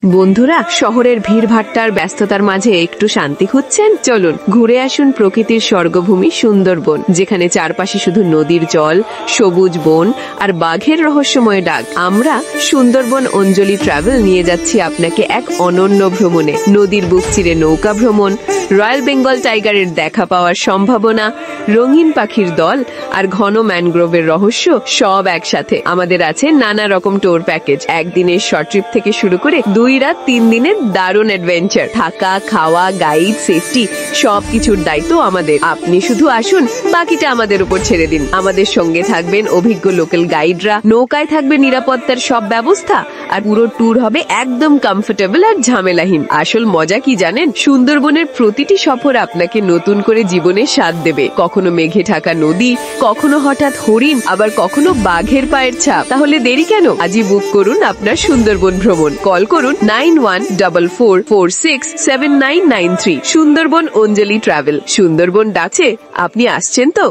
বন্ধুরা, শহরের ভিড়ভাট্টার ব্যস্ততার মাঝে একটু শান্তি খুঁজছেন? চলুন ঘুরে আসুন প্রকৃতির স্বর্গভূমি সুন্দরবন, যেখানে চারপাশে শুধু নদীর জল, সবুজ বন আর বাঘের রহস্যময় ডাক। আমরা সুন্দরবন অঞ্জলি ট্রাভেল নিয়ে যাচ্ছি আপনাকে এক অনন্য ভ্রমণে। নদীর বুক চিরে নৌকা ভ্রমণ, রয়্যাল বেঙ্গল টাইগারের দেখা পাওয়ার সম্ভাবনা, রঙিন পাখির দল আর ঘন ম্যানগ্রোভের রহস্য সব একসাথে। আমাদের আছে নানা রকম ট্যুর প্যাকেজ, একদিনের শর্ট ট্রিপ থেকে শুরু করে 2 রাত 3 দিনের দারুণ অ্যাডভেঞ্চার। থাকা, খাওয়া, গাইড, সেফটি সবকিছুর দায়িত্ব আমাদের। আপনি শুধু আসুন, বাকিটা আমাদের উপর ছেড়ে দিন। আমাদের সঙ্গে থাকবেন অভিজ্ঞ লোকাল গাইডরা, নৌকায় থাকবে নিরাপত্তার সব ব্যবস্থা, আর পুরো ট্যুর হবে একদম কমফোর্টেবল আর ঝামেলাহীন। আসল মজা কি জানেন? সুন্দরবনের প্রতিটি সফর আপনাকে নতুন করে জীবনের স্বাদ দেবে। কখনো মেঘে ঢাকা নদী, কখনো হঠাৎ হরিণ, আবার কখনো বাঘের পায়ের ছাপ। তাহলে দেরি কেন? আজই বুক করুন আপনার সুন্দরবন ভ্রমণ। কল করুন 9144467993। সুন্দরবন অঞ্জলি ট্রাভেল। সুন্দরবন ডাকছে, আপনি আসছেন তো?